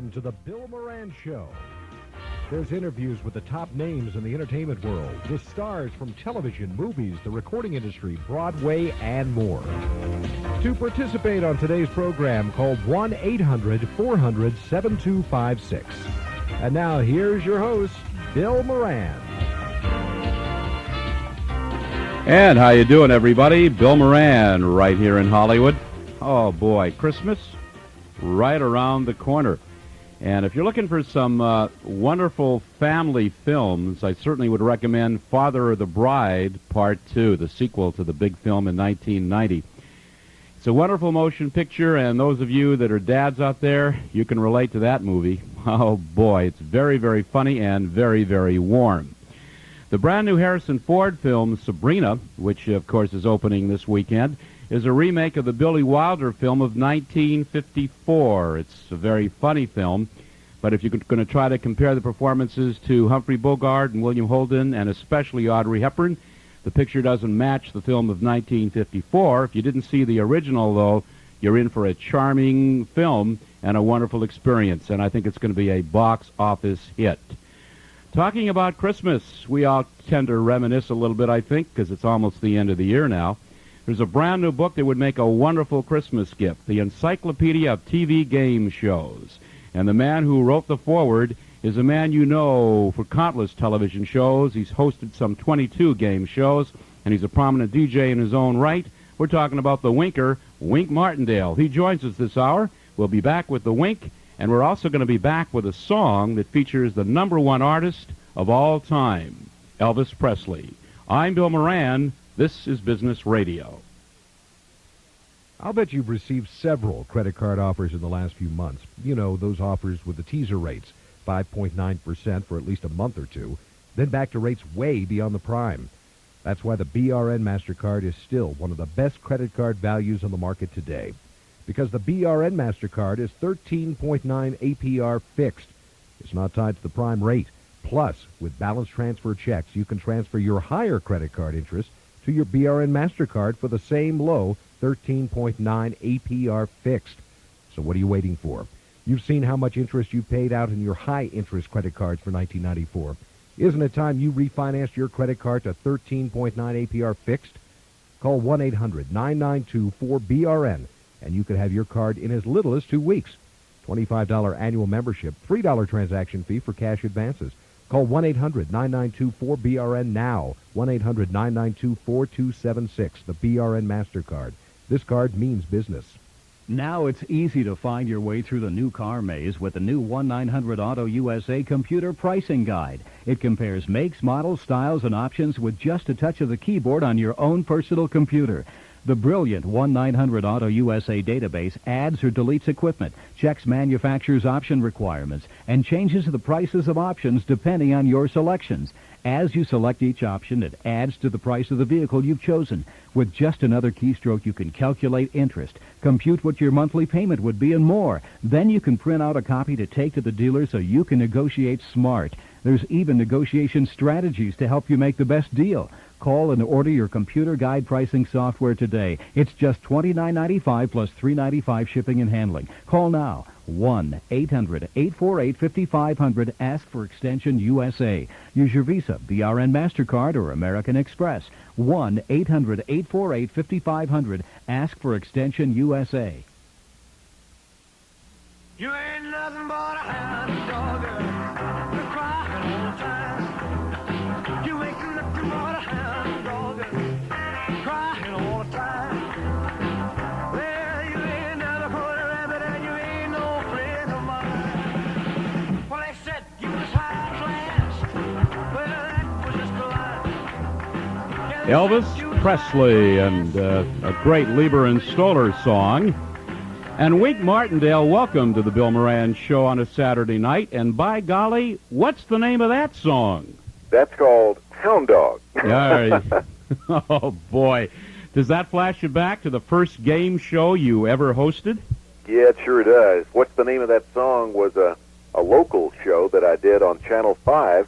Welcome to the Bill Moran Show. There's interviews with the top names in the entertainment world, with stars from television, movies, the recording industry, Broadway, and more. To participate on today's program, call 1-800-400-7256. And now, here's your host, Bill Moran. And how you doing, everybody? Bill Moran right here in Hollywood. Oh, boy, Christmas right around the corner. And if you're looking for some wonderful family films, I certainly would recommend Father of the Bride Part 2, the sequel to the big film in 1990. It's a wonderful motion picture, and those of you that are dads out there, you can relate to that movie. Oh, boy, it's very, very funny and very, very warm. The brand new Harrison Ford film, Sabrina, which, of course, is opening this weekend, is a remake of the Billy Wilder film of 1954. It's a very funny film, but if you're going to try to compare the performances to Humphrey Bogart and William Holden, and especially Audrey Hepburn, the picture doesn't match the film of 1954. If you didn't see the original, though, you're in for a charming film and a wonderful experience, and I think it's going to be a box office hit. Talking about Christmas, we all tend to reminisce a little bit, I think, because it's almost the end of the year now. There's a brand new book that would make a wonderful Christmas gift, the Encyclopedia of TV Game Shows. And the man who wrote the foreword is a man you know for countless television shows. He's hosted some 22 game shows, and he's a prominent DJ in his own right. We're talking about the Winker, Wink Martindale. He joins us this hour. We'll be back with the Wink, and we're also going to be back with a song that features the #1 artist of all time, Elvis Presley. I'm Bill Moran. This is Business Radio. I'll bet you've received several credit card offers in the last few months. You know, those offers with the teaser rates, 5.9% for at least a month or two, then back to rates way beyond the prime. That's why the BRN MasterCard is still one of the best credit card values on the market today. Because the BRN MasterCard is 13.9 APR fixed. It's not tied to the prime rate. Plus, with balance transfer checks, you can transfer your higher credit card interest to your BRN MasterCard for the same low 13.9 APR fixed. So what are you waiting for? You've seen how much interest you paid out in your high-interest credit cards for 1994. Isn't it time you refinanced your credit card to 13.9 APR fixed? Call 1-800-992-4BRN, and you could have your card in as little as 2 weeks. $25 annual membership, $3 transaction fee for cash advances. Call 1-800-992-4BRN now, 1-800-992-4276, the BRN MasterCard. This card means business. Now it's easy to find your way through the new car maze with the new 1-900 Auto USA computer pricing guide. It compares makes, models, styles, and options with just a touch of the keyboard on your own personal computer. The brilliant 1-900 Auto USA database adds or deletes equipment, checks manufacturer's option requirements, and changes the prices of options depending on your selections. As you select each option, it adds to the price of the vehicle you've chosen. With just another keystroke, you can calculate interest, compute what your monthly payment would be, and more. Then you can print out a copy to take to the dealer so you can negotiate smart. There's even negotiation strategies to help you make the best deal. Call and order your computer guide pricing software today. It's just $29.95 plus $3.95 shipping and handling. Call now. 1-800-848-5500. Ask for extension USA. Use your Visa, BRN MasterCard, or American Express. 1-800-848-5500. Ask for extension USA. You ain't nothing but a hound dog. You're crying all the time. You ain't nothing but a hound dog. Crying all the time. Well, you ain't never caught a rabbit and you ain't no friend of mine. Well, they said you was high class. Well, that was just a lie. Yeah, Elvis Presley and a great Lieber and Stoller song. And Wink Martindale, welcome to the Bill Moran Show on a Saturday night. And by golly, what's the name of that song? That's called Hound Dog. Oh, boy. Does that flash you back to the first game show you ever hosted? Yeah, it sure does. What's the name of that song was a local show that I did on Channel 5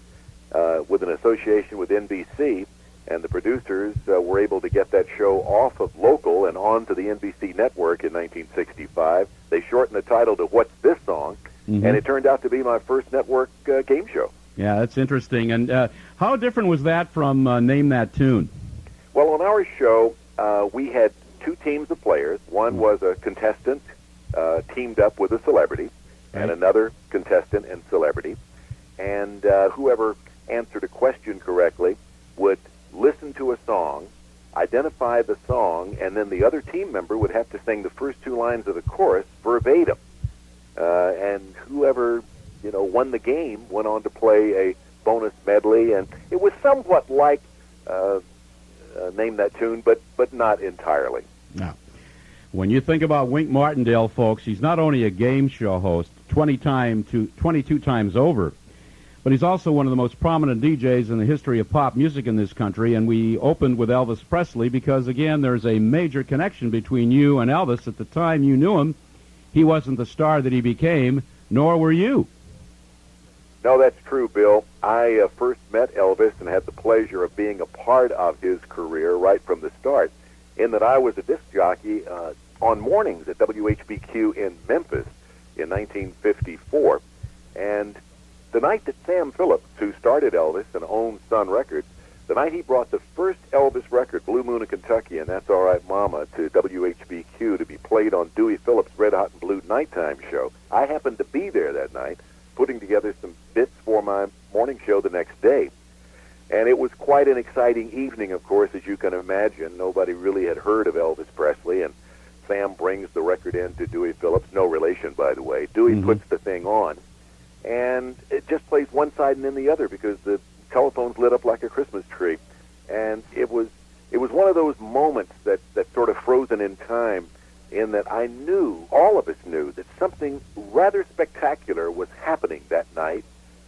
with an association with NBC. And the producers were able to get that show off of local and onto the NBC network in 1965. They shortened the title to What's This Song? Mhm. and it turned out to be my first network game show. Yeah, that's interesting. And how different was that from Name That Tune? Well, on our show, we had two teams of players. One was a contestant teamed up with a celebrity, and Right. another contestant and celebrity. And whoever answered a question correctly would listen to a song, identify the song, and then the other team member would have to sing the first two lines of the chorus verbatim. And whoever won the game went on to play a bonus medley, and it was somewhat like Name That Tune, but not entirely. Now, when you think about Wink Martindale, folks, he's not only a game show host 22 times over, but he's also one of the most prominent DJs in the history of pop music in this country. And we opened with Elvis Presley because, again, there's a major connection between you and Elvis. At the time you knew him, he wasn't the star that he became, nor were you. No, that's true, Bill. I first met Elvis and had the pleasure of being a part of his career right from the start, in that I was a disc jockey on mornings at WHBQ in Memphis in 1954. And the night that Sam Phillips, who started Elvis and owned Sun Records, the night he brought the first Elvis record, Blue Moon of Kentucky and That's All Right Mama, to WHBQ to be played on Dewey Phillips' Red Hot and Blue nighttime show, I happened to be there that night, putting together some bits for my morning show the next day. And it was quite an exciting evening, of course, as you can imagine. Nobody really had heard of Elvis Presley, and Sam brings the record in to Dewey Phillips, no relation, by the way. Dewey puts the thing on, and it just plays one side and then the other because the telephone's lit up like a Christmas tree. And it was one of those moments that sort of frozen in time, in that I knew, all of us knew, that something rather spectacular was happening that night,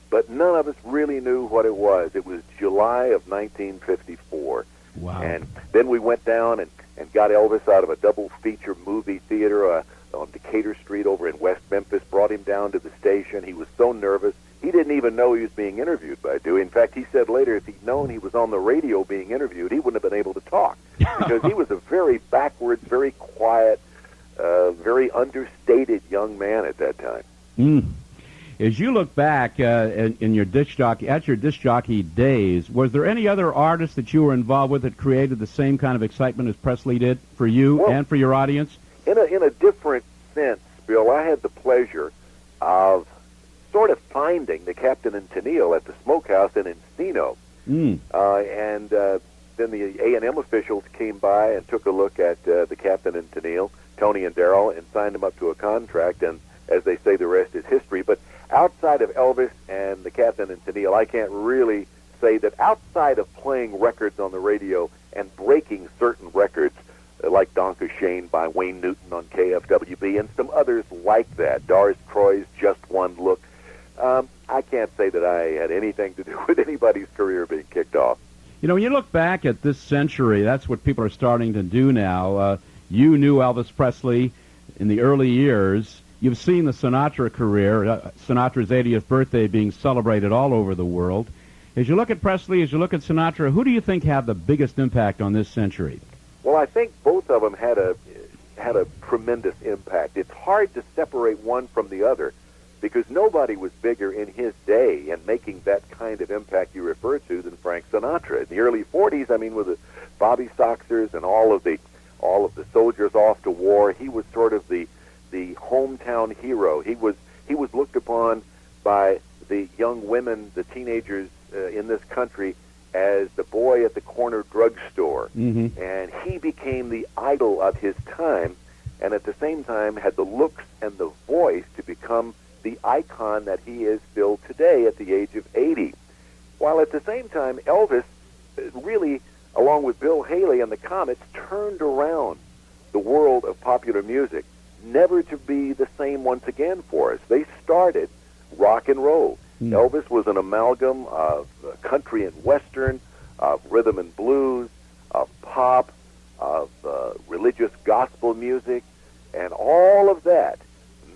but none of us really knew what it was. It was July of 1954. Wow. And then we went down and got Elvis out of a double-feature movie theater on Decatur Street over in West Memphis, brought him down to the station. He was so nervous. He didn't even know he was being interviewed by Dewey. In fact, he said later if he'd known he was on the radio being interviewed, he wouldn't have been able to talk because he was a very backwards, very quiet, very understated young man at that time. As you look back in your disc jockey days, was there any other artist that you were involved with that created the same kind of excitement as Presley did for you and for your audience? In a different sense, Bill, I had the pleasure of sort of finding the Captain and Tennille at the Smokehouse in Encino. And then the A&M officials came by and took a look at the Captain and Tennille, Tony and Darryl, and signed them up to a contract. And as they say, the rest is history. But outside of Elvis and the Captain and Tennille, I can't really say that outside of playing records on the radio and breaking certain records, like Donka Shane by Wayne Newton on KFWB and some others like that, Doris Troy's Just One Look, I can't say that I had anything to do with anybody's career being kicked off. You know, when you look back at this century, that's what people are starting to do now. You knew Elvis Presley in the early years. You've seen the Sinatra career, Sinatra's 80th birthday being celebrated all over the world. As you look at Presley, as you look at Sinatra, who do you think had the biggest impact on this century? Well, I think both of them had a tremendous impact. It's hard to separate one from the other because nobody was bigger in his day and making that kind of impact you refer to than Frank Sinatra. In the early 40s, I mean, with the Bobby Soxers and all of the soldiers off to war, he was sort of the hometown hero. He was looked upon by the young women, the teenagers in this country, as the boy at the corner drugstore. And he became the idol of his time, and at the same time had the looks and the voice to become the icon that he is still today at the age of 80. While at the same time, Elvis really, along with Bill Haley and the Comets, turned around the world of popular music, never to be the same once again for us. They started rock and roll. Elvis was an amalgam of country and western, of rhythm and blues, of pop, of religious gospel music, and all of that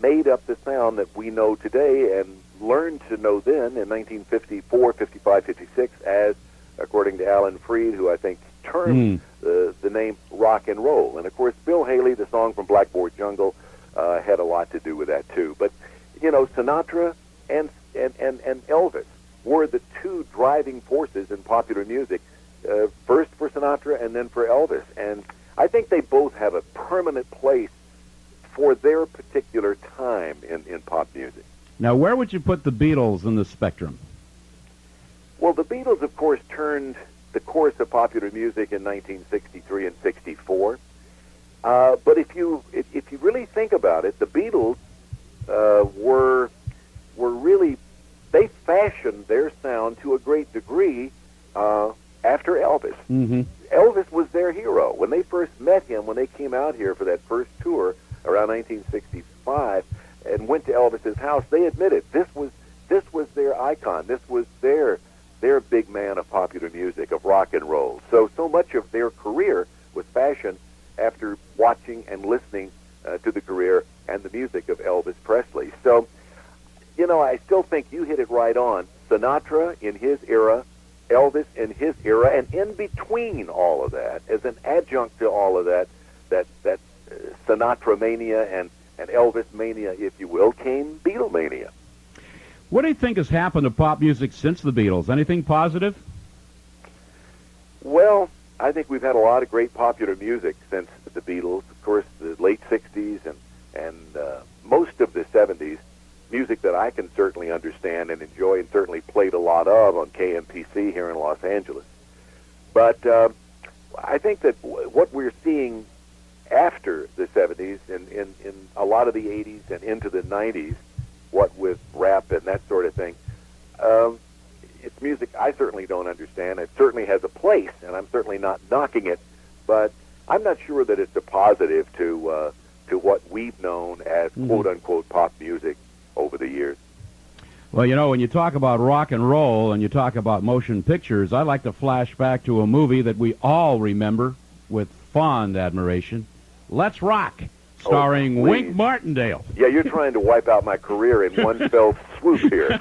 made up the sound that we know today and learned to know then in 1954, 55, 56 as, according to Alan Freed, who I think termed the name rock and roll. And, of course, Bill Haley, the song from Blackboard Jungle, had a lot to do with that, too. But Sinatra and Elvis were the two driving forces in popular music, first for Sinatra and then for Elvis. And I think they both have a permanent place for their particular time in pop music. Now, where would you put the Beatles in the spectrum? Well, the Beatles, of course, turned the course of popular music in 1963 and 64. But if you really think about it, the Beatles were really, they fashioned their sound to a great degree after Elvis. Mm-hmm. Elvis was their hero. When they first met him, when they came out here for that first tour around 1965 and went to Elvis's house, they admitted this was their icon. This was their big man of popular music, of rock and roll. So much of their career was fashioned after watching and listening to the career and the music of Elvis Presley. So, I still think you hit it right on. Sinatra in his era, Elvis in his era, and in between all of that, as an adjunct to all of that Sinatra mania and Elvis mania, if you will, came Beatlemania. What do you think has happened to pop music since the Beatles? Anything positive? Well, I think we've had a lot of great popular music since the Beatles. Of course, the late 60s and most of the 70s, music that I can certainly understand and enjoy and certainly played a lot of on KMPC here in Los Angeles. But I think that what we're seeing after the 70s in a lot of the 80s and into the 90s, what with rap and that sort of thing, it's music I certainly don't understand. It certainly has a place, and I'm certainly not knocking it, but I'm not sure that it's a positive to what we've known as quote-unquote pop music over the years. Well, when you talk about rock and roll and you talk about motion pictures, I like to flash back to a movie that we all remember with fond admiration, Let's Rock, starring Wink Martindale. Yeah, you're trying to wipe out my career in one fell swoop here.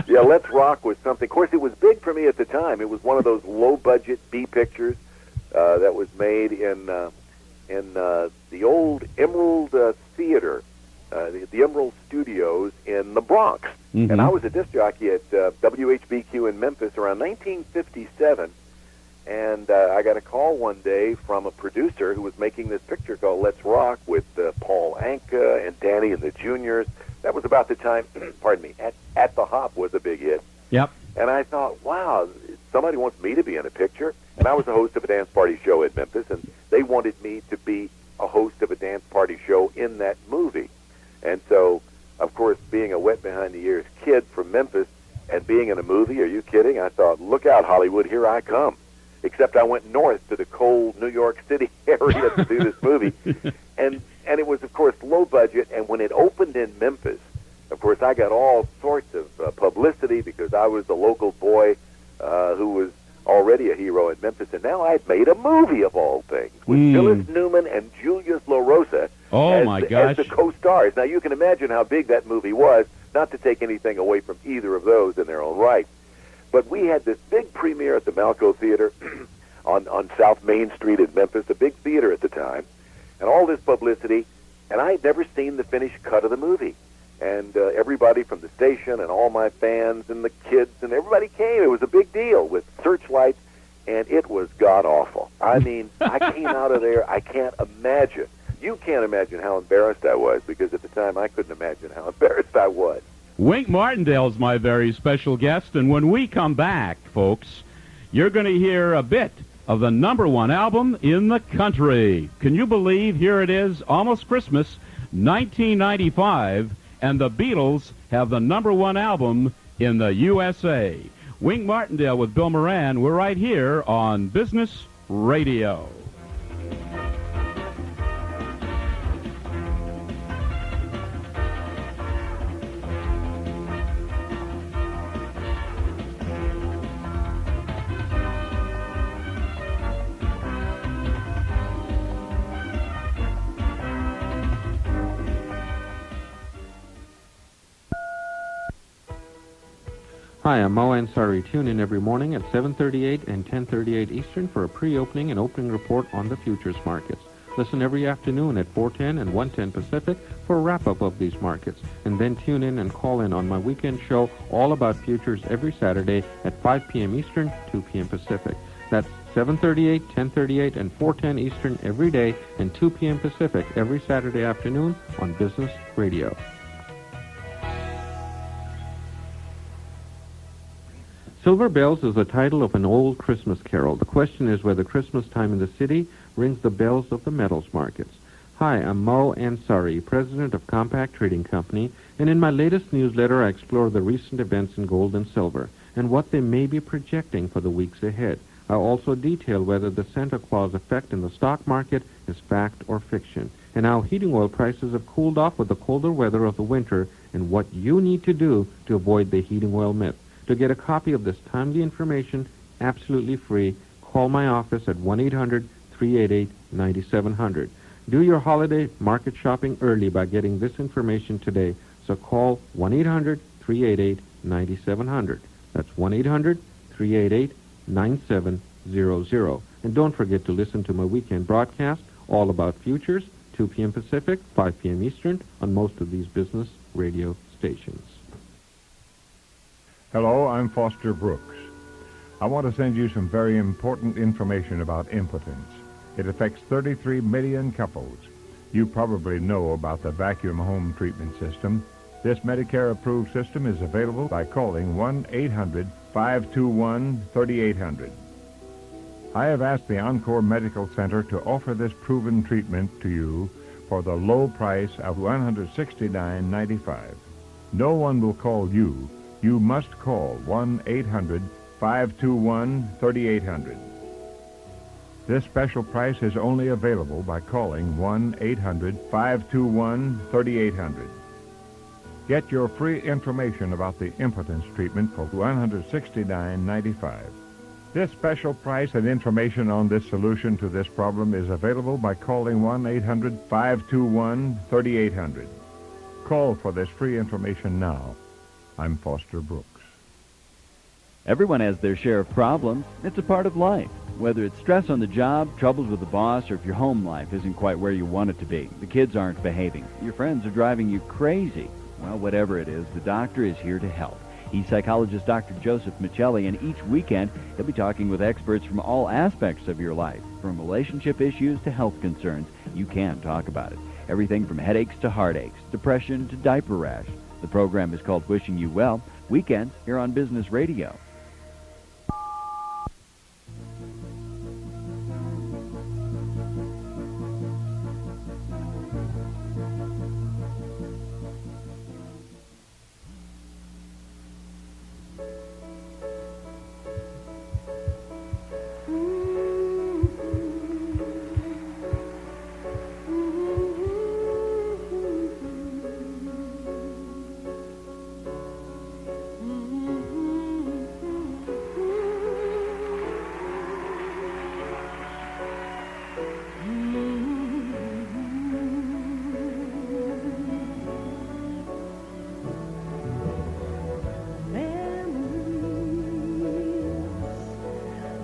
Yeah, Let's Rock was something. Of course, it was big for me at the time. It was one of those low-budget B pictures that was made in the old Emerald Theater, the Emerald Studios in the Bronx. Mm-hmm. And I was a disc jockey at WHBQ in Memphis around 1957. And I got a call one day from a producer who was making this picture called Let's Rock with Paul Anka and Danny and the Juniors. That was about the time, pardon me, At the Hop was a big hit. Yep. And I thought, wow, somebody wants me to be in a picture. And I was the host of a dance party show at Memphis, and they wanted me to be a host of a dance party show in that movie. And so, of course, being a wet behind-the-ears kid from Memphis and being in a movie, are you kidding? I thought, look out, Hollywood, here I come. Except I went north to the cold New York City area to do this movie. And it was, of course, low budget. And when it opened in Memphis, of course, I got all sorts of publicity because I was the local boy who was already a hero in Memphis. And now I'd made a movie, of all things, with Phyllis Newman and Julius LaRosa as the co-stars. Now, you can imagine how big that movie was, not to take anything away from either of those in their own right. But we had this big premiere at the Malco Theater on South Main Street in Memphis, a big theater at the time, and all this publicity, and I had never seen the finished cut of the movie. And everybody from the station and all my fans and the kids and everybody came. It was a big deal with searchlights, and it was god-awful. I mean, I came out of there, I can't imagine. You can't imagine how embarrassed I was, because at the time I couldn't imagine how embarrassed I was. Wink Martindale's my very special guest, and when we come back, folks, you're going to hear a bit of the #1 album in the country. Can you believe, here it is, almost Christmas, 1995, and the Beatles have the #1 album in the USA. Wink Martindale with Bill Moran. We're right here on Business Radio. Hi, I'm Mo Ansari. Tune in every morning at 7:38 and 10:38 Eastern for a pre-opening and opening report on the futures markets. Listen every afternoon at 4:10 and 1:10 Pacific for a wrap-up of these markets. And then tune in and call in on my weekend show, All About Futures, every Saturday at 5 p.m. Eastern, 2 p.m. Pacific. That's 7:38, 10:38, and 4:10 Eastern every day, and 2 p.m. Pacific every Saturday afternoon on Business Radio. Silver Bells is the title of an old Christmas carol. The question is whether Christmas time in the city rings the bells of the metals markets. Hi, I'm Mo Ansari, president of Compact Trading Company, and in my latest newsletter I explore the recent events in gold and silver and what they may be projecting for the weeks ahead. I also detail whether the Santa Claus effect in the stock market is fact or fiction, and how heating oil prices have cooled off with the colder weather of the winter, and what you need to do to avoid the heating oil myth. To get a copy of this timely information, absolutely free, call my office at 1-800-388-9700. Do your holiday market shopping early by getting this information today, so call 1-800-388-9700. That's 1-800-388-9700. And don't forget to listen to my weekend broadcast, All About Futures, 2 p.m. Pacific, 5 p.m. Eastern, on most of these business radio stations. Hello, I'm Foster Brooks. I want to send you some very important information about impotence. It affects 33 million couples. You probably know about the vacuum home treatment system. This Medicare-approved system is available by calling 1-800-521-3800. I have asked the Encore Medical Center to offer this proven treatment to you for the low price of $169.95. No one will call you. You must call 1-800-521-3800. This special price is only available by calling 1-800-521-3800. Get your free information about the impotence treatment for $169.95. This special price and information on this solution to this problem is available by calling 1-800-521-3800. Call for this free information now. I'm Foster Brooks. Everyone has their share of problems. It's a part of life. Whether it's stress on the job, troubles with the boss, or if your home life isn't quite where you want it to be, the kids aren't behaving, your friends are driving you crazy. Well, whatever it is, the doctor is here to help. He's psychologist Dr. Joseph Michelli, and each weekend he'll be talking with experts from all aspects of your life, from relationship issues to health concerns. You can talk about it. Everything from headaches to heartaches, depression to diaper rash. The program is called Wishing You Well, weekends here on Business Radio.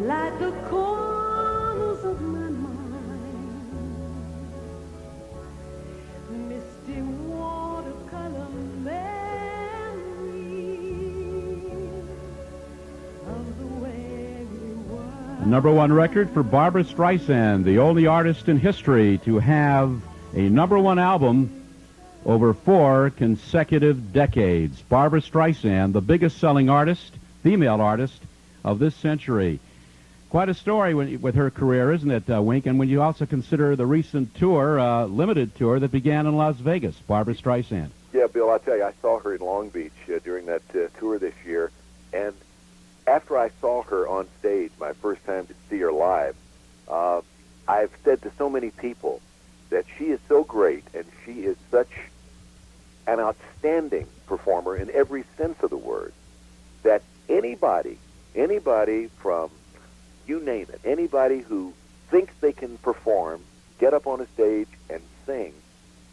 Like the corners of my mind, misty watercolor memories of the way we were. Number one record for Barbra Streisand, the only artist in history to have a number one album over 4 consecutive decades. Barbra Streisand, the biggest selling artist, female artist of this century. Quite a story with her career, isn't it, Wink? And when you also consider the recent tour, limited tour that began in Las Vegas, Barbra Streisand. Yeah, Bill, I'll tell you, I saw her in Long Beach during that tour this year, and after I saw her on stage, my first time to see her live, I've said to so many people that she is so great, and she is such an outstanding performer in every sense of the word, that anybody from, you name it, anybody who thinks they can perform, get up on a stage and sing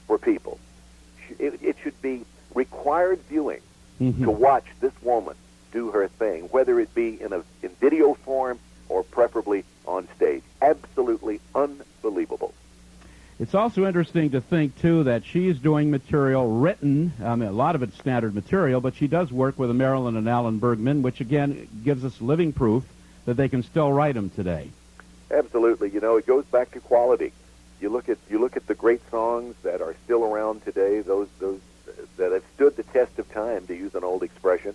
for people, it should be required viewing to watch this woman do her thing, whether it be in video form or preferably on stage. Absolutely unbelievable. It's also interesting to think, too, that she's doing material written. I mean, a lot of it's standard material, but she does work with Marilyn and Alan Bergman, which, again, gives us living proof that they can still write them today. Absolutely. You know, it goes back to quality. You look at the great songs that are still around today, those that have stood the test of time, to use an old expression.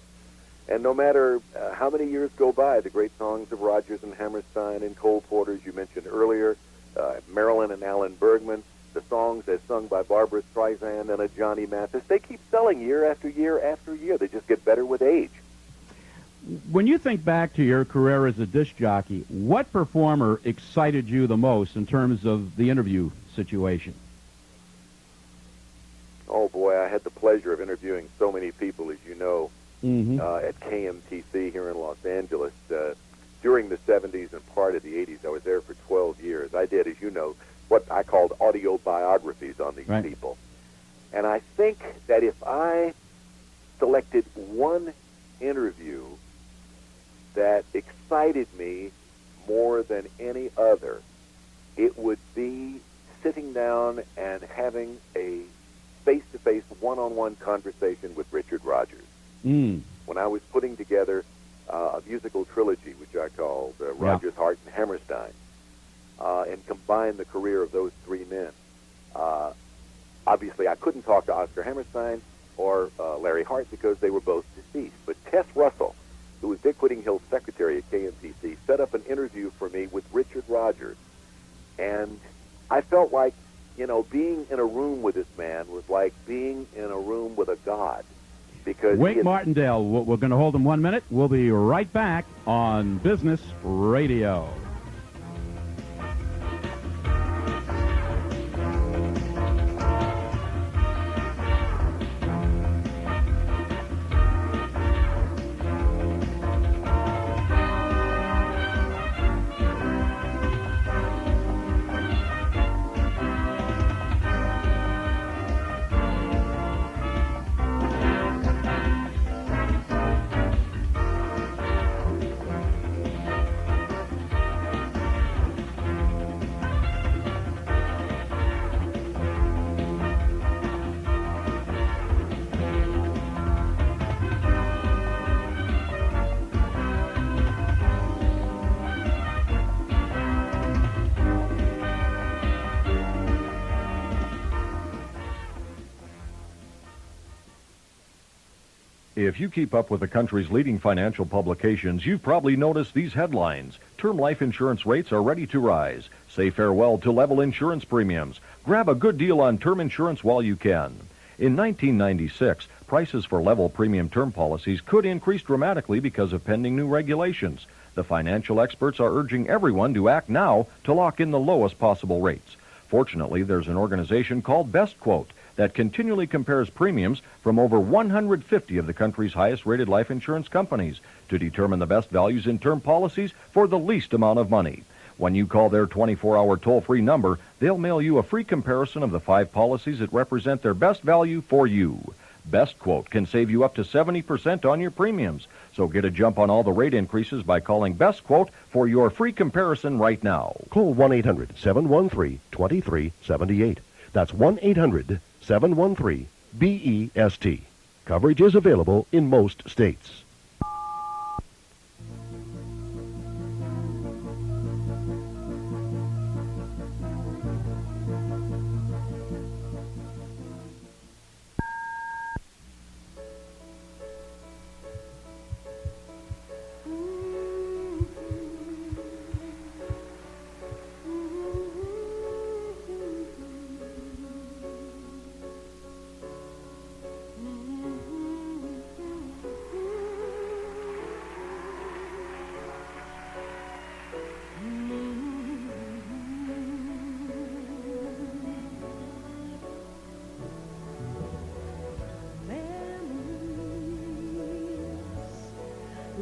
And no matter how many years go by, the great songs of Rodgers and Hammerstein and Cole Porter, as you mentioned earlier, Marilyn and Alan Bergman, the songs as sung by Barbara Streisand and a Johnny Mathis, they keep selling year after year after year. They just get better with age. When you think back to your career as a disc jockey, what performer excited you the most in terms of the interview situation? Oh, boy, I had the pleasure of interviewing so many people, as you know, at KMTC here in Los Angeles. During the 70s and part of the 80s, I was there for 12 years. I did, as you know, what I called audio biographies on these people. And I think that if I selected one interview that excited me more than any other, it would be sitting down and having a face-to-face, one-on-one conversation with Richard Rodgers. When I was putting together a musical trilogy, which I called Rodgers, Hart, and Hammerstein, and combined the career of those three men. Obviously, I couldn't talk to Oscar Hammerstein or Larry Hart because they were both deceased. But Tess Russell, who was Dick Whitting Hill's secretary at KMTC, set up an interview for me with Richard Rodgers. And I felt like, you know, being in a room with this man was like being in a room with a god. Because Wink Martindale, we're going to hold him 1 minute. We'll be right back on Business Radio. If you keep up with the country's leading financial publications, you've probably noticed these headlines. Term life insurance rates are ready to rise. Say farewell to level insurance premiums. Grab a good deal on term insurance while you can. In 1996, prices for level premium term policies could increase dramatically because of pending new regulations. The financial experts are urging everyone to act now to lock in the lowest possible rates. Fortunately, there's an organization called Best Quote that continually compares premiums from over 150 of the country's highest-rated life insurance companies to determine the best values in term policies for the least amount of money. When you call their 24-hour toll-free number, they'll mail you a free comparison of the 5 policies that represent their best value for you. Best Quote can save you up to 70% on your premiums. So get a jump on all the rate increases by calling Best Quote for your free comparison right now. Call 1-800-713-2378. That's 1-800-713-BEST. Coverage is available in most states.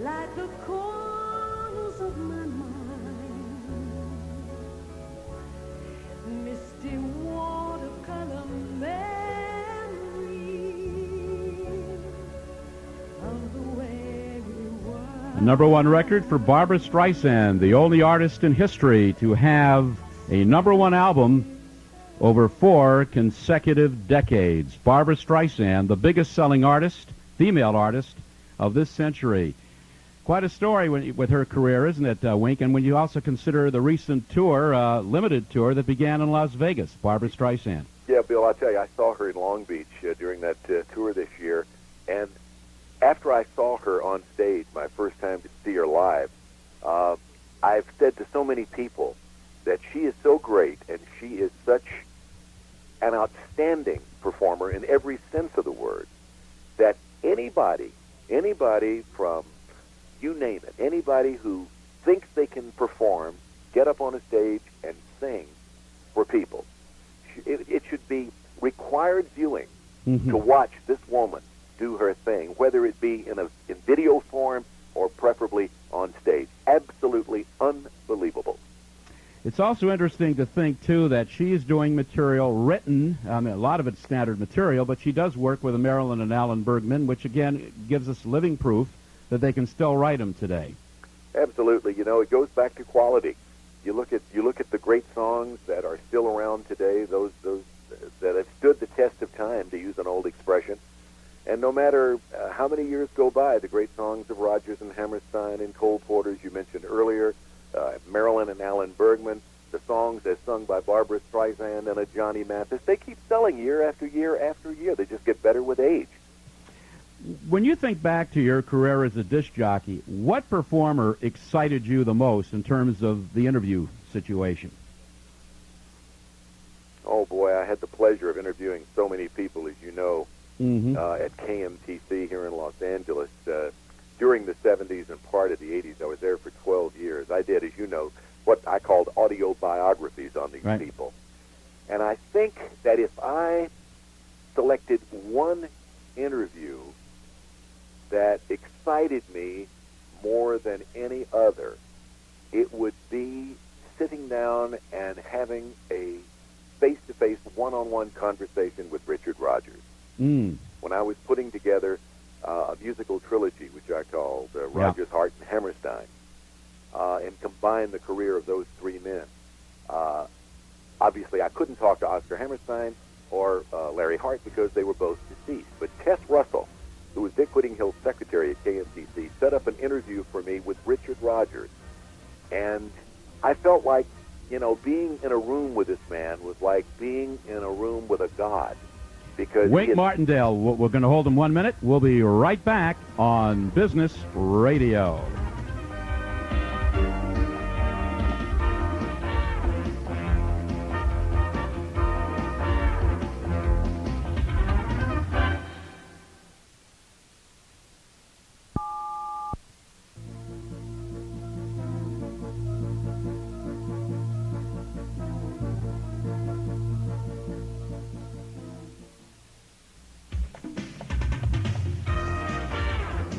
Like the corners of my mind, misty watercolor memories of the way we were. A #1 record for Barbara Streisand, the only artist in history to have a #1 album over 4 consecutive decades. Barbra Streisand, the biggest selling artist, female artist of this century. Quite a story with her career, isn't it, Wink? And when you also consider the recent tour, limited tour that began in Las Vegas, Barbra Streisand. Yeah, Bill, I'll tell you, I saw her in Long Beach during that tour this year, and after I saw her on stage, my first time to see her live, I've said to so many people that she is so great, and she is such an outstanding performer in every sense of the word, that anybody from, you name it, anybody who thinks they can perform, get up on a stage and sing for people. It should be required viewing to watch this woman do her thing, whether it be in video form or preferably on stage. Absolutely unbelievable. It's also interesting to think, too, that she's doing material written. I mean, a lot of it's standard material, but she does work with Marilyn and Alan Bergman, which, again, gives us living proof that they can still write them today. Absolutely. You know, it goes back to quality. You look at the great songs that are still around today, those that have stood the test of time, to use an old expression. And no matter how many years go by, the great songs of Rodgers and Hammerstein and Cole Porter, you mentioned earlier, Marilyn and Alan Bergman, the songs as sung by Barbra Streisand and a Johnny Mathis, they keep selling year after year after year. They just get better with age. When you think back to your career as a disc jockey, what performer excited you the most in terms of the interview situation? Oh, boy, I had the pleasure of interviewing so many people, as you know, at KMTC here in Los Angeles. During the 70s and part of the 80s, I was there for 12 years. I did, as you know, what I called audio biographies on these people. And I think that if I selected one interview that excited me more than any other, it would be sitting down and having a face-to-face, one-on-one conversation with Richard Rodgers. When I was putting together a musical trilogy, which I called Rodgers, Hart, and Hammerstein, and combined the career of those three men. Obviously, I couldn't talk to Oscar Hammerstein or Larry Hart because they were both deceased. But Tess Russell, who was Dick Whittinghill's secretary at KMTC, set up an interview for me with Richard Rodgers. And I felt like, you know, being in a room with this man was like being in a room with a god. Because Wink Martindale, we're going to hold him 1 minute. We'll be right back on Business Radio.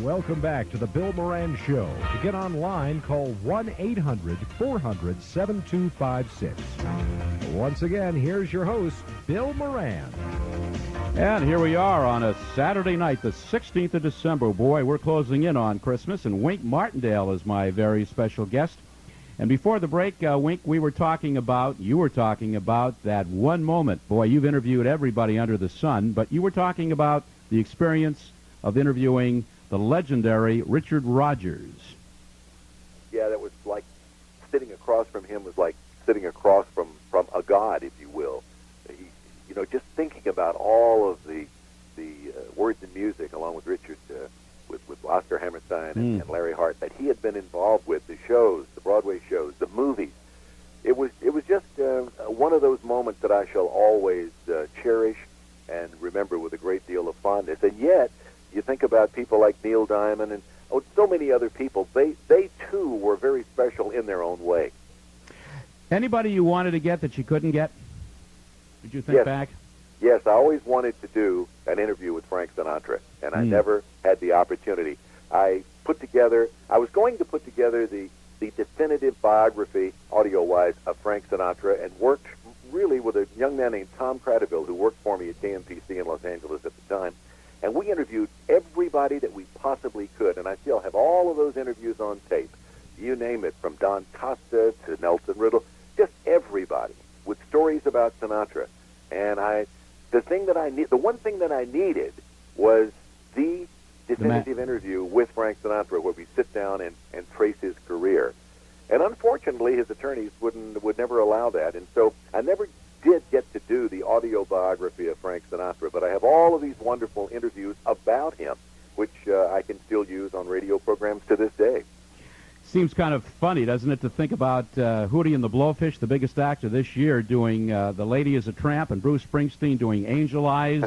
Welcome back to the Bill Moran Show. To get online, call 1-800-400-7256. Once again, here's your host, Bill Moran. And here we are on a Saturday night, the 16th of December. Boy, we're closing in on Christmas, and Wink Martindale is my very special guest. And before the break, Wink, you were talking about that one moment. Boy, you've interviewed everybody under the sun, but you were talking about the experience of interviewing the legendary Richard Rodgers. Yeah, that was like sitting across from him was like sitting across from a god, if you will. He, you know, just thinking about all of the words and music, along with Richard, with Oscar Hammerstein and Larry Hart, that he had been involved with, the shows, the Broadway shows, the movies. It was just one of those moments that I shall always cherish and remember with a great deal of fondness. And yet, you think about people like Neil Diamond and so many other people. They too were very special in their own way. Anybody you wanted to get that you couldn't get? Did you think back? Yes, I always wanted to do an interview with Frank Sinatra, and I never had the opportunity. I was going to put together the definitive biography, audio-wise, of Frank Sinatra, and worked really with a young man named Tom Cradaville, who worked for me at KMPC in Los Angeles at the time. And we interviewed everybody that we possibly could, and I still have all of those interviews on tape. You name it, from Don Costa to Nelson Riddle, just everybody. with stories about Sinatra. And the one thing that I needed was the definitive interview with Frank Sinatra, where we sit down and trace his career. And unfortunately, his attorneys would never allow that, and so I never did get to do the audio biography of Frank Sinatra. But I have all of these wonderful interviews about him, which I can still use on radio programs to this day. Seems kind of funny, doesn't it, to think about Hootie and the Blowfish, the biggest actor this year, doing The Lady is a Tramp, and Bruce Springsteen doing Angel Eyes,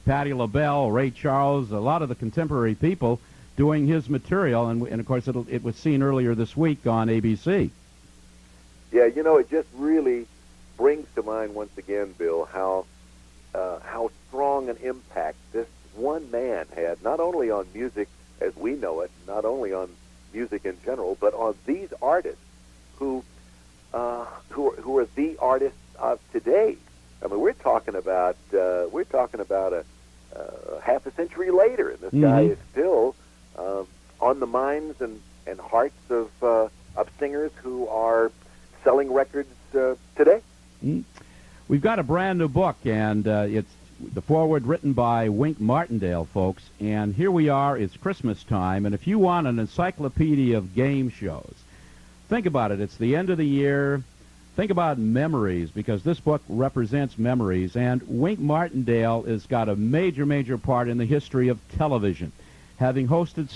Patti LaBelle, Ray Charles, a lot of the contemporary people doing his material, and of course it was seen earlier this week on ABC. Yeah, it just really brings to mind once again, Bill, how strong an impact this one man had, not only on music as we know it, not only on music in general, but on these artists who are the artists of today. I mean, we're talking about a half a century later, and this guy is still on the minds and hearts of singers who are selling records today. We've got a brand new book, and it's the foreword written by Wink Martindale, folks. And here we are. It's Christmas time, and if you want an encyclopedia of game shows, think about it. It's the end of the year. Think about memories, because this book represents memories, and Wink Martindale has got a major, major part in the history of television, having hosted...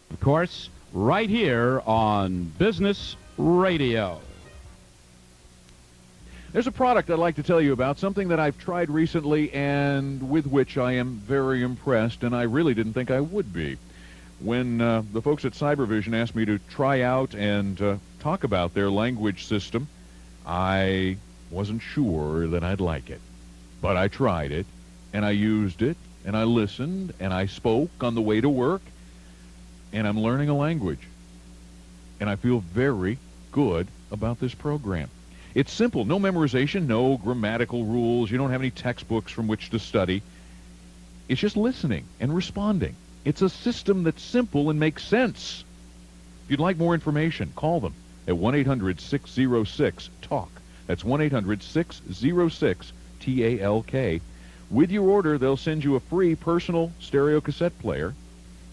Of course, right here on Business Radio. There's a product I'd like to tell you about, something that I've tried recently and with which I am very impressed, and I really didn't think I would be. When the folks at Cybervision asked me to try out and talk about their language system, I wasn't sure that I'd like it. But I tried it, and I used it, and I listened, and I spoke on the way to work, and I'm learning a language. And I feel very good about this program. It's simple. No memorization, no grammatical rules. You don't have any textbooks from which to study. It's just listening and responding. It's a system that's simple and makes sense. If you'd like more information, call them at 1-800-606-TALK. That's 1-800-606-TALK. With your order, they'll send you a free personal stereo cassette player,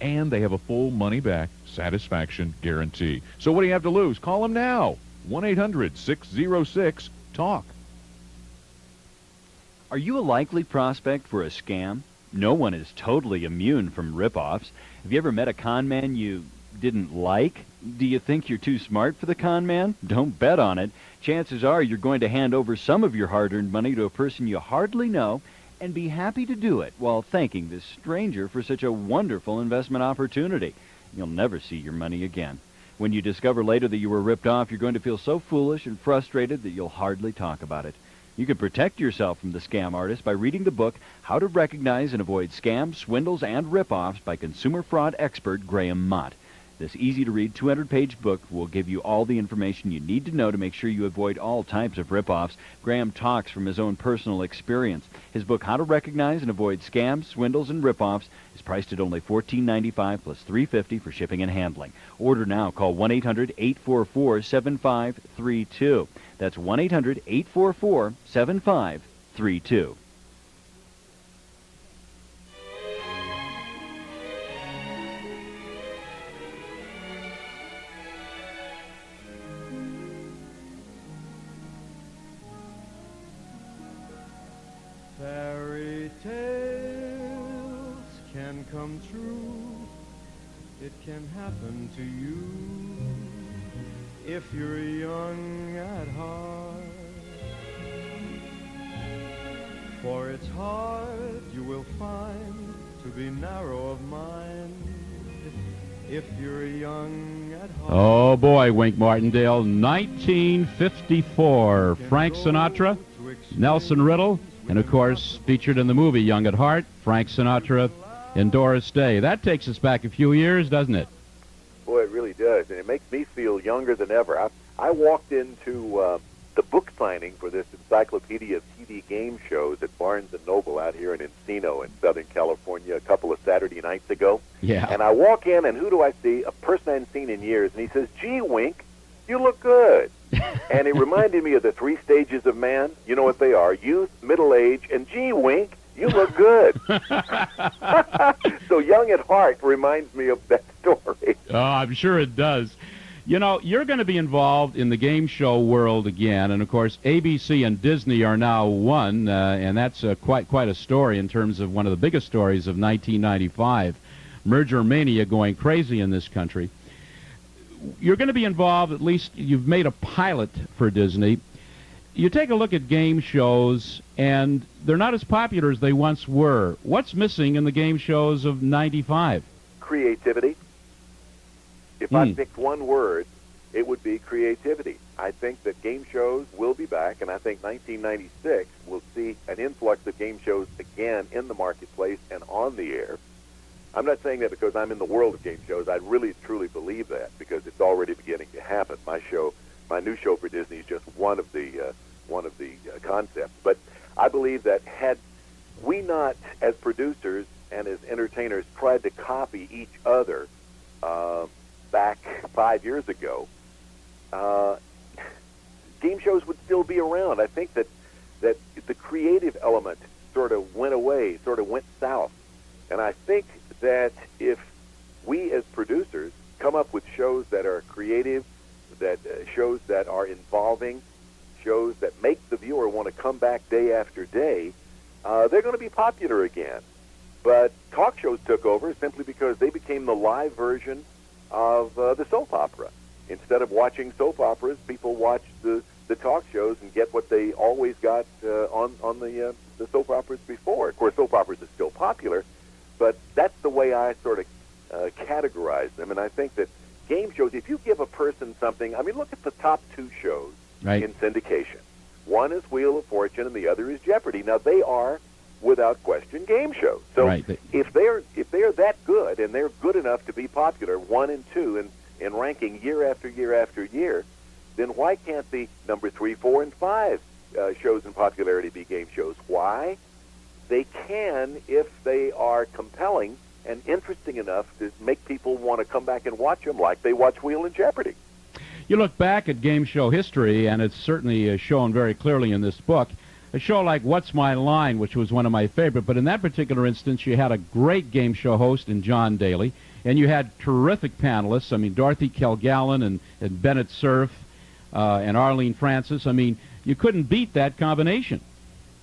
and they have a full money-back satisfaction guarantee. So what do you have to lose? Call them now. 1-800-606-TALK. Are you a likely prospect for a scam? No one is totally immune from rip-offs. Have you ever met a con man you didn't like? Do you think you're too smart for the con man? Don't bet on it. Chances are you're going to hand over some of your hard-earned money to a person you hardly know and be happy to do it while thanking this stranger for such a wonderful investment opportunity. You'll never see your money again. When you discover later that you were ripped off, you're going to feel so foolish and frustrated that you'll hardly talk about it. You can protect yourself from the scam artist by reading the book How to Recognize and Avoid Scams, Swindles, and Rip-Offs by consumer fraud expert Graham Mott. This easy-to-read 200-page book will give you all the information you need to know to make sure you avoid all types of rip-offs. Graham talks from his own personal experience. His book, How to Recognize and Avoid Scams, Swindles, and Rip-Offs, is priced at only $14.95 plus $3.50 for shipping and handling. Order now. Call 1-800-844-7532. That's 1-800-844-7532. Fairy tales can come true. It can happen to you if you're young at heart. For it's hard, you will find, to be narrow of mind if you're young at heart. Oh, boy, Wink Martindale, 1954. Frank Sinatra, Nelson Riddle, and, of course, featured in the movie Young at Heart, Frank Sinatra and Doris Day. That takes us back a few years, doesn't it? Boy, it really does, and it makes me feel younger than ever. I walked into the book signing for this encyclopedia of TV game shows at Barnes & Noble out here in Encino in Southern California a couple of Saturday nights ago. Yeah. And I walk in, and who do I see? A person I hadn't seen in years. And he says, "Gee, Wink, you look good." And it reminded me of the 3 stages of man. You know what they are: youth, middle age, and gee, Wink, you look good. So young at heart reminds me of that story. Oh, I'm sure it does. You know, you're going to be involved in the game show world again, and of course, ABC and Disney are now one, and that's quite a story in terms of one of the biggest stories of 1995. Merger mania going crazy in this country. You're going to be involved, at least you've made a pilot for Disney. You take a look at game shows, and they're not as popular as they once were. What's missing in the game shows of 95? Creativity. If I picked one word, it would be creativity. I think that game shows will be back, and I think 1996 will see an influx of game shows again in the marketplace and on the air. I'm not saying that because I'm in the world of game shows. I really, truly believe that because it's already beginning to happen. My new show for Disney is just one of the concepts. But I believe that had we not, as producers and as entertainers, tried to copy each other back 5 years ago, game shows would still be around. I think that the creative element sort of went away, sort of went south. And I think that if we as producers come up with shows that are creative, that shows that are involving, shows that make the viewer want to come back day after day, they're going to be popular again. But talk shows took over simply because they became the live version of the soap opera. Instead of watching soap operas, people watch the talk shows and get what they always got on the soap operas before. Of course, soap operas are still popular, but that's the way I sort of categorize them. And I think that game shows, if you give a person something, I mean, look at the top 2 shows in syndication. One is Wheel of Fortune and the other is Jeopardy. Now, they are, without question, game shows. So if they're that good and they're good enough to be popular, 1 and 2 in ranking year after year after year, then why can't the number 3, 4, and 5 shows in popularity be game shows? Why? They can if they are compelling and interesting enough to make people want to come back and watch them like they watch Wheel and Jeopardy. You look back at game show history, and it's certainly shown very clearly in this book. A show like What's My Line, which was one of my favorite, but in that particular instance, you had a great game show host in John Daly, and you had terrific panelists. I mean, Dorothy Kilgallen and Bennett Cerf and Arlene Francis. I mean, you couldn't beat that combination.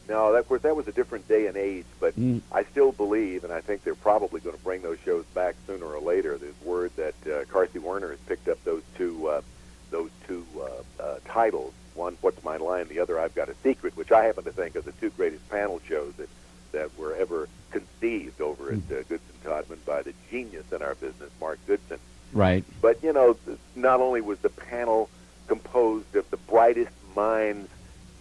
No, of course, that was a different day and age, but I still believe, and I think they're probably going to bring those shows back sooner or later. There's word that Carsey Werner has picked up those two titles. One, What's My Line? The other, I've Got a Secret, which I happen to think are the 2 greatest panel shows that were ever conceived over at Goodson-Todman by the genius in our business, Mark Goodson. Right. But, you know, not only was the panel composed of the brightest minds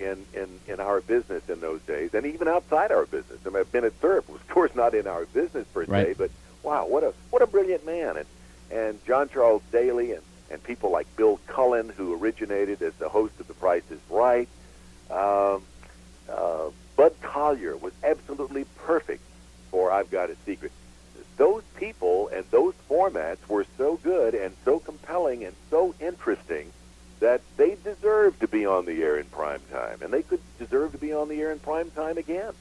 in our business in those days, and even outside our business. I mean, Bennett Cerf was, of course, not in our business per se, but wow, what a brilliant man. And John Charles Daly and people like Bill Cullen, who originated as the host of The Price is Right. Bud Collier was absolutely perfect for I've Got a Secret. Those people and those formats were so good and so compelling and so interesting that they deserve to be on the air in prime time, and they could deserve to be on the air in prime time again.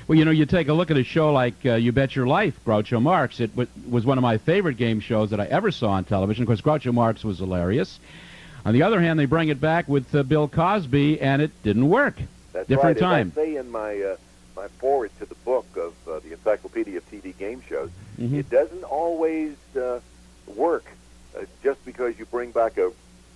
Well, you know, you take a look at a show like You Bet Your Life, Groucho Marx. It was one of my favorite game shows that I ever saw on television. Of course, Groucho Marx was hilarious. On the other hand, they bring it back with Bill Cosby, and it didn't work. That's Different right. time. As I say in my forward to the book of the Encyclopedia of TV Game Shows, it doesn't always work just because you bring back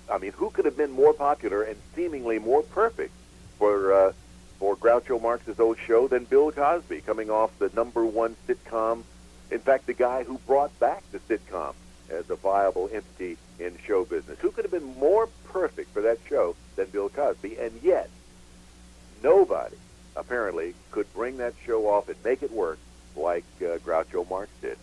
I mean, who could have been more popular and seemingly more perfect for Groucho Marx's old show than Bill Cosby, coming off the #1 sitcom? In fact, the guy who brought back the sitcom as a viable entity in show business. Who could have been more perfect for that show than Bill Cosby? And yet, nobody, apparently, could bring that show off and make it work like Groucho Marx did.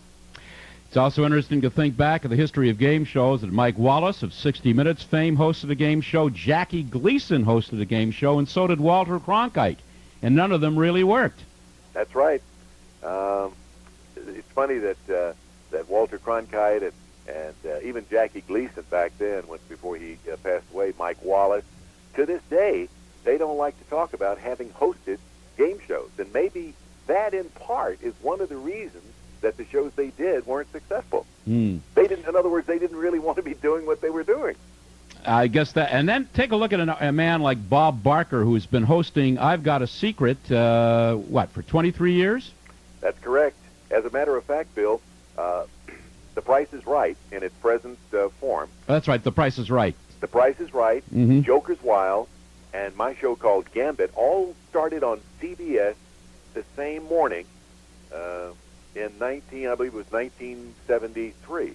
It's also interesting to think back at the history of game shows that Mike Wallace of 60 Minutes fame hosted a game show, Jackie Gleason hosted a game show, and so did Walter Cronkite, and none of them really worked. That's right. It's funny that Walter Cronkite and even Jackie Gleason back then, before he passed away, Mike Wallace, to this day, they don't like to talk about having hosted game shows. And maybe that, in part, is one of the reasons that the shows they did weren't successful. They didn't. In other words, they didn't really want to be doing what they were doing. I guess that. And then take a look at a man like Bob Barker, who's been hosting I've Got a Secret, for 23 years? That's correct. As a matter of fact, Bill, The Price is Right in its present form. That's right, The Price is Right. The Price is Right, Joker's Wild, and my show called Gambit all started on CBS the same morning in I believe it was 1973.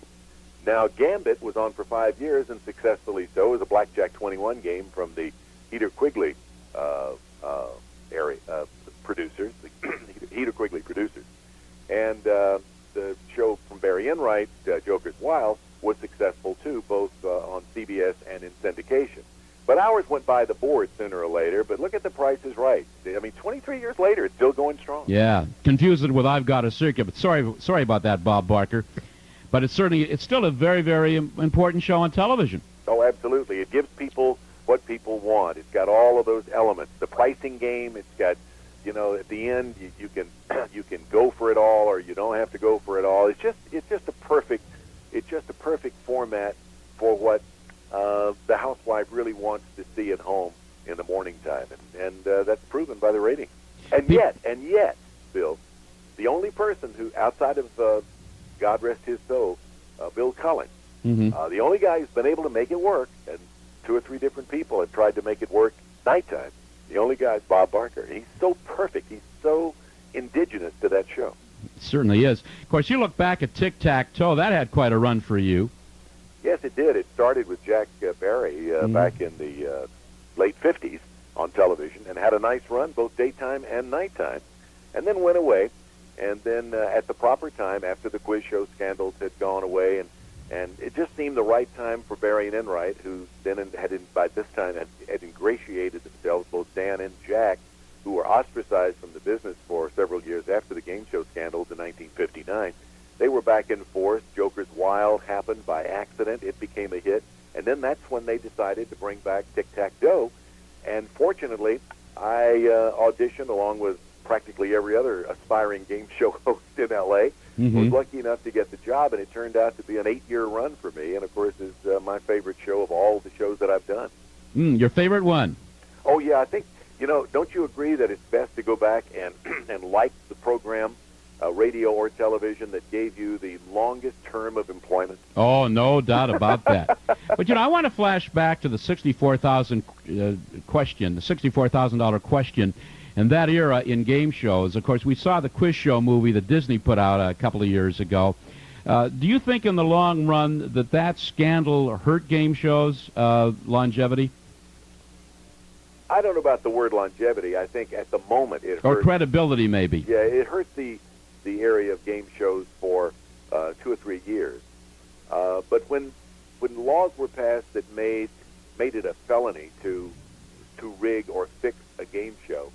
Now, Gambit was on for 5 years, and successfully so. It was a Blackjack 21 game from the Heater Quigley producers, the Heater Quigley producers. And the show from Barry Enright, Joker's Wild, was successful too, both on CBS and in syndication. But ours went by the board sooner or later. But look at The Price is Right. I mean, 23 years later, it's still going strong. Yeah, confuse it with I've Got a Secret. But sorry about that, Bob Barker. But it's still a very, very important show on television. Oh, absolutely. It gives people what people want. It's got all of those elements. The pricing game. It's got, at the end you can go for it all, or you don't have to go for it all. It's just a perfect format for what the housewife really wants to see at home in the morning time, and that's proven by the ratings. And yet, Bill, the only person who, outside of God rest his soul, Bill Cullen, the only guy who's been able to make it work, and 2 or 3 different people have tried to make it work nighttime. The only guy is Bob Barker. He's so perfect. He's so indigenous to that show. It certainly is. Of course, you look back at Tic-Tac-Toe. That had quite a run for you. Yes, it did. It started with Jack Barry back in the late 50s on television, and had a nice run, both daytime and nighttime, and then went away. And then at the proper time, after the quiz show scandals had gone away, and it just seemed the right time for Barry and Enright, who then by this time had ingratiated themselves, both Dan and Jack, who were ostracized from the business for several years after the game show scandals in 1959. They were back in force. Joker's Wild happened by accident. It became a hit. And then that's when they decided to bring back Tic-Tac-Toe. And fortunately, I auditioned along with practically every other aspiring game show host in L.A. Was lucky enough to get the job, and it turned out to be an 8-year run for me. And, of course, is my favorite show of all the shows that I've done. Your favorite one? Oh, yeah. I think, don't you agree that it's best to go back and like the program, radio or television, that gave you the longest term of employment? Oh, no doubt about that. But, I want to flash back to the $64,000 question, the $64,000 question, and that era in game shows. Of course, we saw the quiz show movie that Disney put out a couple of years ago. Do you think in the long run that scandal hurt game shows' longevity? I don't know about the word longevity. I think at the moment it hurt. Or credibility, maybe. Yeah, it hurt the area of game shows for 2 or 3 years. But when laws were passed that made it a felony to rig or fix a game show,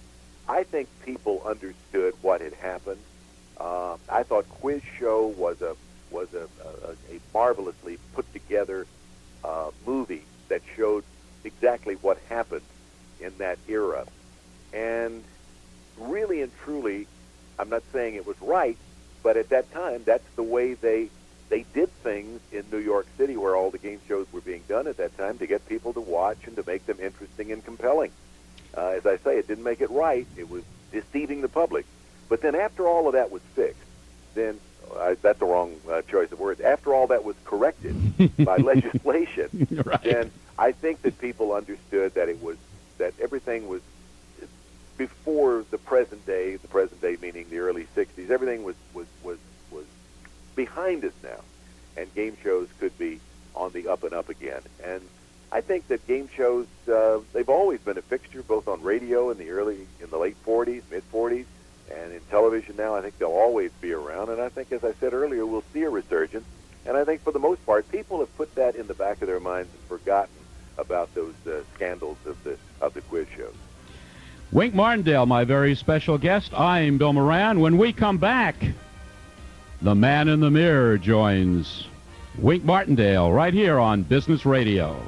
I think people understood what had happened. I thought Quiz Show was a marvelously put together movie that showed exactly what happened in that era. And really and truly, I'm not saying it was right, but at that time, that's the way they did things in New York City, where all the game shows were being done at that time, to get people to watch and to make them interesting and compelling. As I say, it didn't make it right. It was deceiving the public. But then after all of that was fixed, then that's the wrong choice of words. After all that was corrected by legislation, right, then I think that people understood that that everything was before the present day meaning the early 60s, everything was behind us now, and game shows could be on the up and up again. And I think that game shows, they've always been a fixture, both on radio in the late 40s, mid 40s, And in television now, I think they'll always be around. And I think, as I said earlier, we'll see a resurgence. And I think for the most part, people have put that in the back of their minds and forgotten about those scandals of the quiz shows. Wink Martindale, my very special guest. I'm Bill Moran. When we come back, the man in the mirror joins Wink Martindale right here on Business Radio.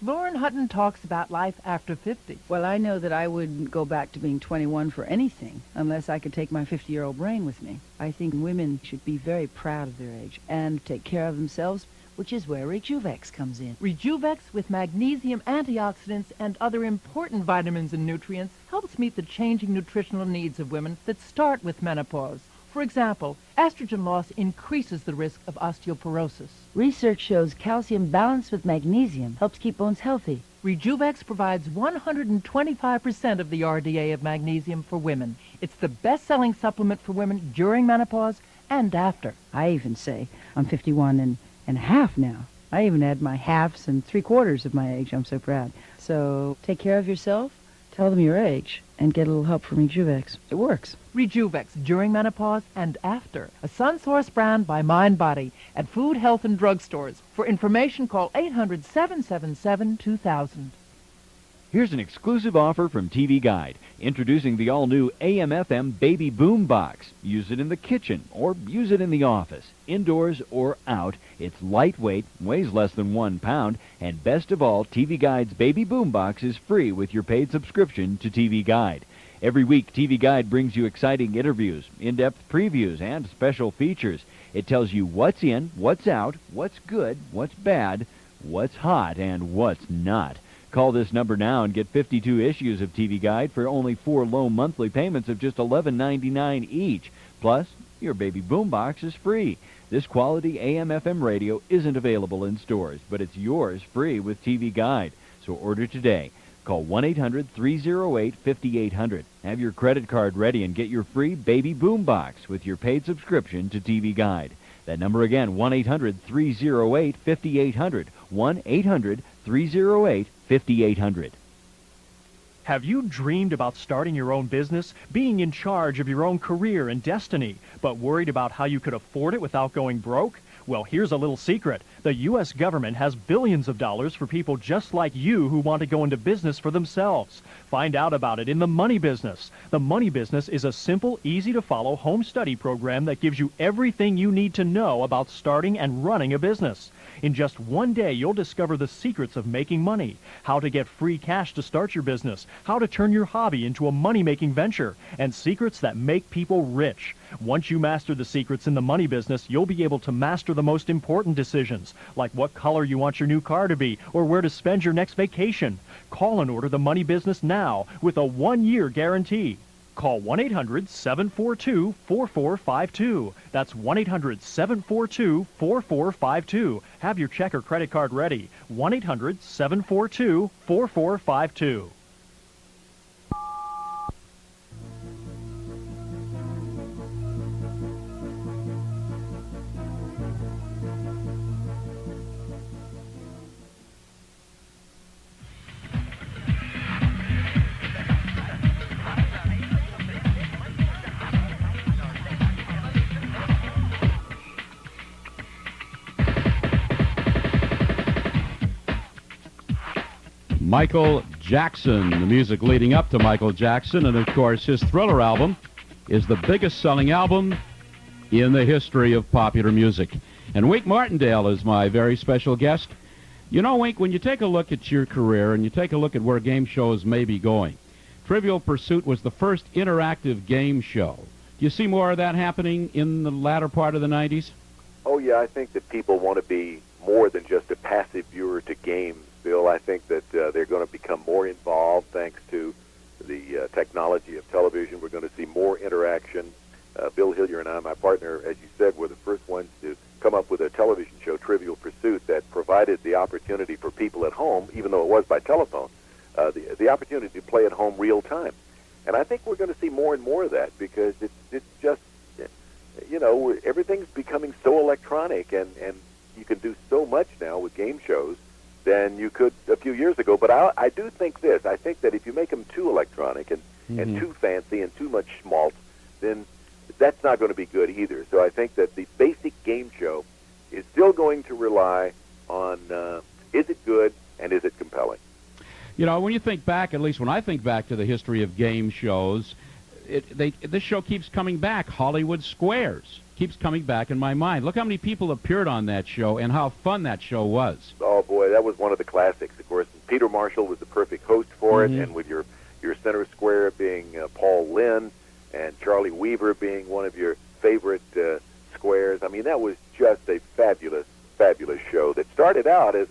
Lauren Hutton talks about life after 50. Well, I know that I wouldn't go back to being 21 for anything unless I could take my 50-year-old brain with me. I think women should be very proud of their age and take care of themselves, which is where Rejuvex comes in. Rejuvex, with magnesium, antioxidants, and other important vitamins and nutrients, helps meet the changing nutritional needs of women that start with menopause. For example, estrogen loss increases the risk of osteoporosis. Research shows calcium balanced with magnesium helps keep bones healthy. Rejuvex provides 125% of the RDA of magnesium for women. It's the best-selling supplement for women during menopause and after. I even say I'm 51 and a half now. I even add my halves and three-quarters of my age. I'm so proud. So take care of yourself, tell them your age, and get a little help from Rejuvex. It works. Rejuvex during menopause and after. A SunSource brand by MindBody at food, health, and drug stores. For information, call 800-777-2000. Here's an exclusive offer from TV Guide. Introducing the all-new AM/FM Baby Boom Box. Use it in the kitchen or use it in the office, indoors or out. It's lightweight, weighs less than 1 pound, and best of all, TV Guide's Baby Boom Box is free with your paid subscription to TV Guide. Every week, TV Guide brings you exciting interviews, in-depth previews, and special features. It tells you what's in, what's out, what's good, what's bad, what's hot, and what's not. Call this number now and get 52 issues of TV Guide for only 4 low monthly payments of just $11.99 each. Plus, your baby boombox is free. This quality AM/FM radio isn't available in stores, but it's yours free with TV Guide. So order today. Call 1-800-308-5800. Have your credit card ready and get your free baby boombox with your paid subscription to TV Guide. That number again, 1-800-308-5800. 1-800-308-5800. Have you dreamed about starting your own business, being in charge of your own career and destiny, but worried about how you could afford it without going broke? Well, here's a little secret. The U.S. government has billions of dollars for people just like you who want to go into business for themselves. Find out about it in The Money Business. The Money Business is a simple, easy-to-follow home study program that gives you everything you need to know about starting and running a business. In just one day, you'll discover the secrets of making money, how to get free cash to start your business, how to turn your hobby into a money-making venture, and secrets that make people rich. Once you master the secrets in the money business, you'll be able to master the most important decisions, like what color you want your new car to be or where to spend your next vacation. Call and order The Money Business now with a 1-year guarantee. Call 1-800-742-4452. That's 1-800-742-4452. Have your check or credit card ready. 1-800-742-4452. Michael Jackson, the music leading up to Michael Jackson, and of course his Thriller album is the biggest selling album in the history of popular music. And Wink Martindale is my very special guest. You know, Wink, when you take a look at your career and you take a look at where game shows may be going, Trivial Pursuit was the first interactive game show. Do you see more of that happening in the latter part of the 90s? Oh, yeah, I think that people want to be more than just a passive viewer to games, Bill. I think that they're going to become more involved thanks to the technology of television. We're going to see more interaction. Bill Hillier and I, my partner, as you said, were the first ones to come up with a television show, Trivial Pursuit, that provided the opportunity for people at home, even though it was by telephone, the opportunity to play at home real time. And I think we're going to see more and more of that because it's just, you know, everything's becoming so electronic, and you can do so much now with game shows than you could a few years ago. But I do think this. I think that if you make them too electronic and too fancy and too much schmaltz, then that's not going to be good either. So I think that the basic game show is still going to rely on is it good and is it compelling? You know, when you think back, at least when I think back to the history of game shows, this show keeps coming back. Hollywood Squares keeps coming back in my mind. Look how many people appeared on that show and how fun that show was. Oh, boy, that was one of the classics, of course. Peter Marshall was the perfect host for it, and with your center square being Paul Lynde and Charlie Weaver being one of your favorite squares. I mean, that was just a fabulous, fabulous show that started out as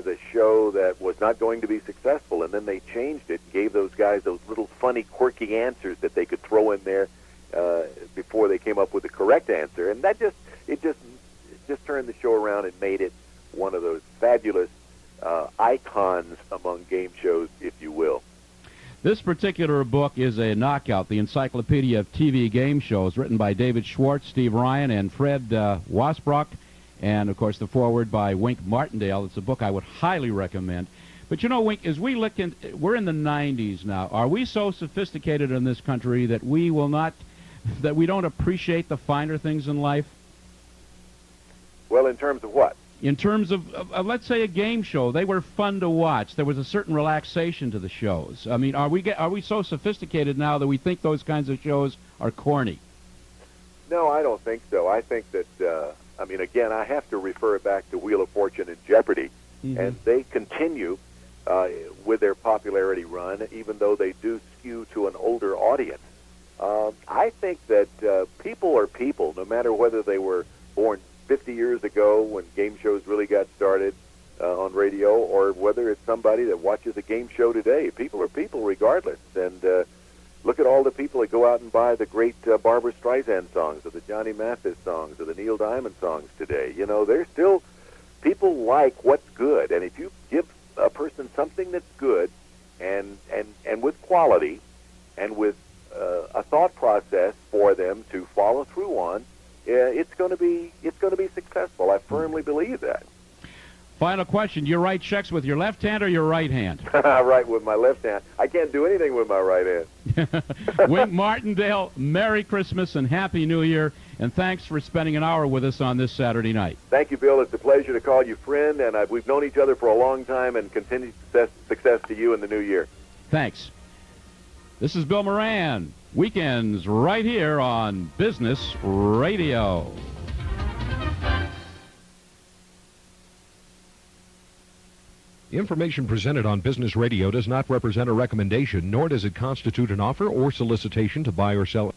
a show that was not going to be successful, and then they changed it, gave those guys those little funny, quirky answers that they could throw in there before they came up with the correct answer, and that just turned the show around and made it one of those fabulous icons among game shows, if you will. This particular book is a knockout, the Encyclopedia of TV Game Shows, written by David Schwartz, Steve Ryan, and Fred Wasbrook, and, of course, the foreword by Wink Martindale. It's a book I would highly recommend. But, you know, Wink, as we look in, we're in the 90s now. Are we so sophisticated in this country that we don't appreciate the finer things in life? Well, in terms of what? In terms of let's say, a game show. They were fun to watch. There was a certain relaxation to the shows. I mean, are we so sophisticated now that we think those kinds of shows are corny? No, I don't think so. I think that, I mean, again, I have to refer back to Wheel of Fortune and Jeopardy, and they continue with their popularity run, even though they do skew to an older audience. I think that people are people, no matter whether they were born 50 years ago when game shows really got started on radio, or whether it's somebody that watches a game show today. People are people regardless. And look at all the people that go out and buy the great Barbra Streisand songs, or the Johnny Mathis songs, or the Neil Diamond songs today. You know, there's still people like what's good. And if you give a person something that's good and with quality and with a thought process for them to follow through on, it's going to be successful. I firmly believe that. Final question: do you write checks with your left hand or your right hand? I write with my left hand. I can't do anything with my right hand. Wink Martindale, Merry Christmas and Happy New Year, and thanks for spending an hour with us on this Saturday night. Thank you, Bill. It's a pleasure to call you friend, and we've known each other for a long time, and continued success to you in the new year. Thanks. This is Bill Moran. Weekends right here on Business Radio. Information presented on Business Radio does not represent a recommendation, nor does it constitute an offer or solicitation to buy or sell.